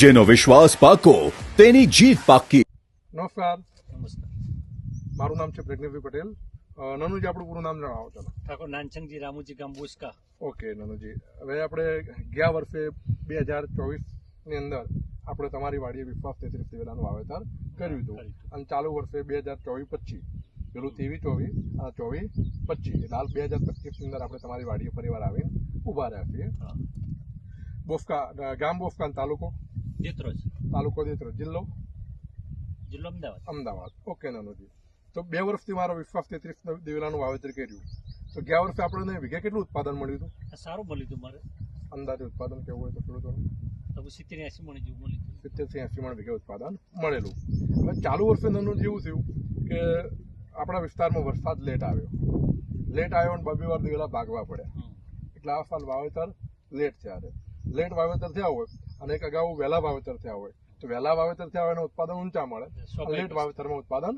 જેનો વિશ્વાસ પાકો તેની જીત પાકી. નમસ્કાર, નમસ્કાર. મારું નામ છે પ્રજ્ઞેશભાઈ પટેલ. નનુજી, આપણું પૂરું નામ જણાવો. ચાલો. ઠાકોર નાનચંદજી રામુજી ગામ બોસકા. ઓકે નનુજી, હવે આપણે ગયા વર્ષે 2024ની અંદર આપણે તમારી વાડીએ વિશ્વાસ 33 દિવેલાનું વાવેતર કર્યું હતું અને ચાલુ વર્ષે 2024-25 પેલું 23-24 અને 24-25 એટલે હાલ 2025ની અંદર આપણે તમારી વાડીએ ફરીવાર આવીને ઊભા રહ્યા છીએ. બોસકા ગામ બોસકા અને તાલુકો દેત્રોજ, દેત્રોજ, જિલ્લો અમદાવાદ. અમદાવાદ. ઓકે નનુજી, તો 2 વર્ષથી મારો વિશ્વાસ 33 દિવેલાનું વાવેતર કર્યું. તો ગયા વર્ષે આપણને વીઘે કેટલું ઉત્પાદન મળ્યું હતું? આ સારું મળ્યું હતું મારે. અંદાજે ઉત્પાદન કેવું હોય તો ખેડૂતોને? લગભગ 70-80 મણ જેવું મળ્યું હતું. 70-80 મણ વીઘે ઉત્પાદન મળેલું. હવે ચાલુ વર્ષે નનું જેવું થયું કે આપણા વિસ્તારમાં વરસાદ લેટ આવ્યો અને બબે વાર દિવેલા ભાગવા પડ્યા એટલે આ સાલ વાવેતર લેટ થયા. લેટ વાવેતર થયા હોય અને એક અગાઉ વહેલા વાવેતર થયા હોય તો વહેલા વાવેતર થયા હોય ઉત્પાદન ઊંચા મળે, લેટ વાવેતરમાં ઉત્પાદન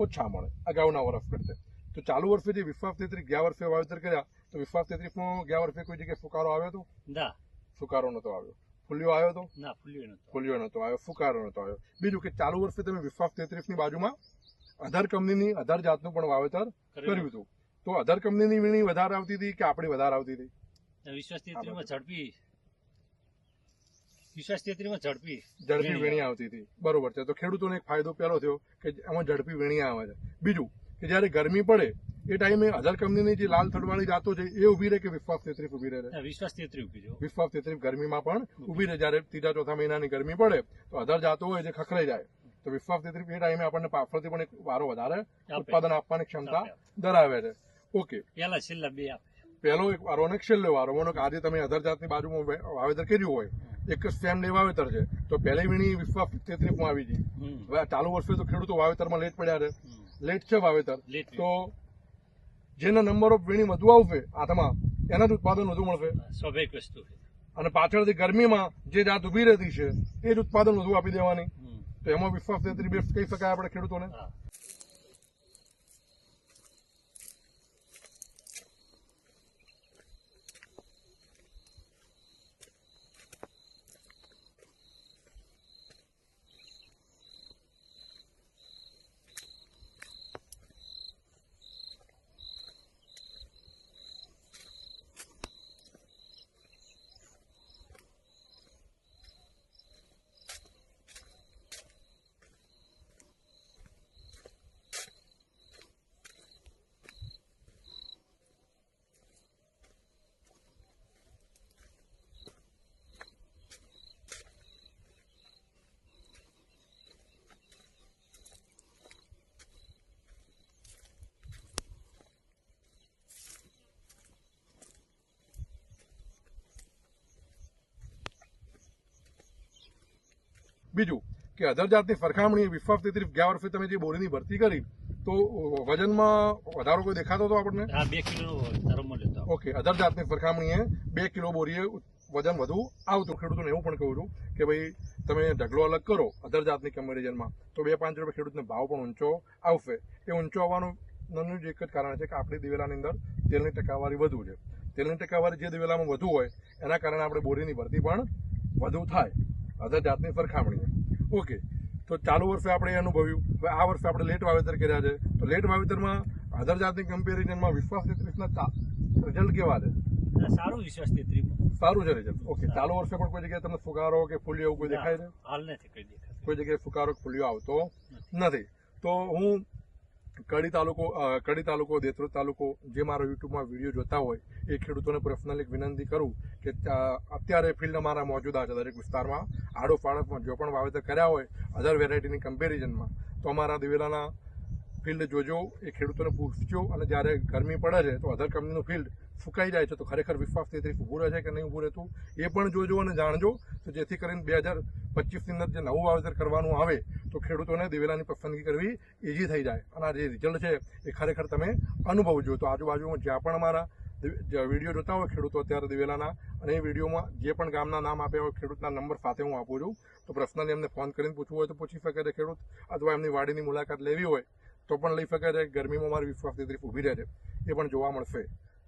ઓછા મળે અગાઉના વર્ષ કરતા. તો ચાલુ વર્ષે જે વિશ્વાસ 33 ગયા વર્ષે વાવેતર કર્યા તો વિશ્વાસ 33માં ગયા વર્ષે કોઈ જગ્યાએ ફુકારો આવ્યો હતો? ના, ફુકારો નતો આવ્યો. ફૂલ્યો આવ્યો હતો? ના, ફૂલ્યો નતો. ફૂલ્યો નતો આવ્યો, ફુકારો નતો આવ્યો. બીજું કે ચાલુ વર્ષે તમે વિશ્વાસ 33ની બાજુમાં અધર કંપનીની અધર જાતનું પણ વાવેતર કર્યું હતું. તો અધર કંપનીની વીણી વધારે આવતી હતી કે આપણી વધારે આવતી હતી? વિશ્વાસ 33માં ઝડપી વીણી આવતી હતી. બરોબર છે. તો ખેડૂતોને એક ફાયદો પહેલો થયો કે એમાં ઝડપી વીણી આવે છે. બીજું કે જયારે ગરમી પડે એ ટાઈમે અધર કંપનીની જે લાલ થડવાળી જાતો છે એ ઉભી રહે કે વિશ્વાસ 33 ઉભી રહે? વિશ્વાસ 33 ઉભી રહ્યો. વિશ્વાસ 33 ગરમીમાં પણ ઉભી રહે. જયારે 3-4 મહિનાની ગરમી પડે તો અધર જાતો હોય જે ખખડાઈ જાય તો વિશ્વાસ 33 એ ટાઈમે આપણને પાછળથી પણ એક વારો વધારે ઉત્પાદન આપવાની ક્ષમતા ધરાવે છે. ઓકે, પેલા છેલ્લા બે આપે. પહેલો એક વારો અને છેલ્લો વારો. માનો કે આજે તમે અધર જાતની બાજુમાં વાવેતર કર્યું હોય, એક જ સેમ ડે વાવેતર છે તો પહેલી વીણી વિશ્વાસ 33માં આવી ગઈ. હવે ચાલુ વર્ષે તો ખેડૂતો વાવેતરમાં લેટ પડ્યા છે, લેટ છે વાવેતર, તો જેના નંબર ઓફ વીણી વધુ આવશે હાથમાં એના જ ઉત્પાદન વધુ મળશે. સ્વાભાવિક વસ્તુ છે. અને પાછળથી ગરમીમાં જે જાત ઉભી રહેતી છે એ જ ઉત્પાદન વધુ આપી દેવાની. તો એમાં વિશ્વાસ 33 બેસ્ટ કહી શકાય આપણે ખેડૂતોને. બીજું કે અધર જાતની સરખામણી વિશ્વાસ 33 ગયા વર્ષે તમે જે બોરીની ભરતી કરી તો વજનમાં વધારો કોઈ દેખાતો હતો આપણને? 2 કિલોનો વધારો મળ્યો હતો. ઓકે, અધર જાતની સરખામણીએ 2 કિલો બોરીએ વજન વધુ આવતું. ખેડૂતોને એવું પણ કહું છું કે ભાઈ તમે ઢગલો અલગ કરો અધર જાતની કમ્પેરિઝનમાં તો 2-5 રૂપિયા ખેડૂતને ભાવ પણ ઊંચો આવશે. એ ઊંચો આવવાનું નાનું જ એક જ કારણ છે કે આપણી દિવેલાની અંદર તેલની ટકાવારી વધુ છે. તેલની ટકાવારી જે દિવેલામાં વધુ હોય એના કારણે આપણે બોરીની ભરતી પણ વધુ થાય અધર જાતની સરખામણીએ. ઓકે, તો ચાલુ વર્ષે આપણે એ અનુભવ્યું. હવે આ વર્ષે આપણે લેટ વાવેતર કર્યા છે તો લેટ વાવેતરમાં અધર જાતની કમ્પેરિઝનમાં વિશ્વાસ 33ના રિઝલ્ટ કેવા છે? સારું. વિશ્વાસ 33માં સારું છે રિઝલ્ટ. ઓકે, ચાલુ વર્ષે પણ કોઈ જગ્યાએ તમને ફુકારો કે ફૂલ્યો એવું કોઈ દેખાય છે? હાલ નથી કોઈ દેખાતું. કોઈ જગ્યાએ ફુકારો ફૂલ્યો આવતો નથી. તો હું કડી તાલુકો દેત્રોજ તાલુકો જે મારો યુટ્યુબમાં વિડીયો જોતા હોય એ ખેડૂતોને પર્સનલી વિનંતી કરું કે અત્યારે ફિલ્ડ અમારા મોજુદા છે દરેક વિસ્તારમાં. આડો પાડોશમાં જો પણ વાવેતર કર્યા હોય અધર વેરાયટીની કમ્પેરિઝનમાં તો અમારા દિવેલાના ફિલ્ડ જોજો, એ ખેડૂતોને પૂછજો. અને જ્યારે ગરમી પડે છે તો અધર કંપનીનું ફિલ્ડ ફૂંકાઈ જાય છે તો ખરેખર વિશ્વાસ 33 ઊભું રહે છે કે નહીં ઊભું રહેતું એ પણ જોજો અને જાણજો. તો જેથી કરીને 2025ની અંદર જે નવું વાવેતર કરવાનું આવે તો ખેડૂતોને દિવેલાની પસંદગી કરવી ઇઝી થઈ જાય અને આ જે રિઝલ્ટ છે એ ખરેખર તમે અનુભવજો. તો આજુબાજુમાં જ્યાં પણ અમારા વિડીયો જોતા હોય ખેડૂતો અત્યારે દિવેલાના અને એ વિડીયોમાં જે પણ ગામના નામ આપ્યા હોય ખેડૂતના નંબર સાથે હું આપું છું. તો પર્સનલી એમને ફોન કરીને પૂછવું હોય તો પૂછી શકે છે ખેડૂત, અથવા એમની વાડીની મુલાકાત લેવી હોય તો પણ લઈ શકે છે. ગરમીમાં મારી વિશ્વાસ 33 ઊભી રહે છે એ પણ જોવા મળશે.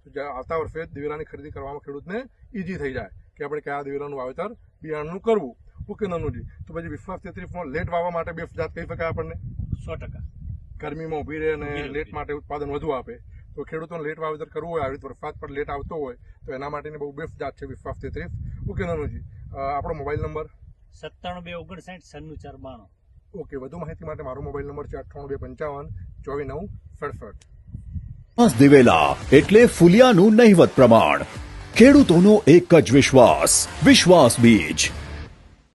તો આવતા વર્ષે દિવેલાની ખરીદી કરવામાં ખેડૂતને ઇઝી થઈ જાય કે આપણે કયા દિવેલાનું વાવેતર બિયારણનું કરવું. ઓકે નાનુજી, તો પછી વિશ્વાસ 33 લેટ વાવવા માટે બેસ્ટ જાત કહી શકાય આપણને? 100%. ગરમીમાં ઊભી રહે અને ઊભી રહે. લેટ માટે ઉત્પાદન વધુ આપે. તો ખેડૂતોને લેટ વાવેતર કરવું હોય, આવી રીતે વરસાદ પર લેટ આવતો હોય, તો એના માટેની બહુ બેસ્ટ જાત છે વિશ્વાસ 33. ઓકે નાનુજી, આપણો મોબાઈલ નંબર? 97 259 96 92. ઓકે, વધુ માહિતી માટે મારો મોબાઈલ નંબર છે 98 255 24 9 67. વિશ્વાસ દિવેલા એટલે ફુલિયાનું નહિવત પ્રમાણ. ખેડૂતોનો એક જ વિશ્વાસ, વિશ્વાસ બીજ.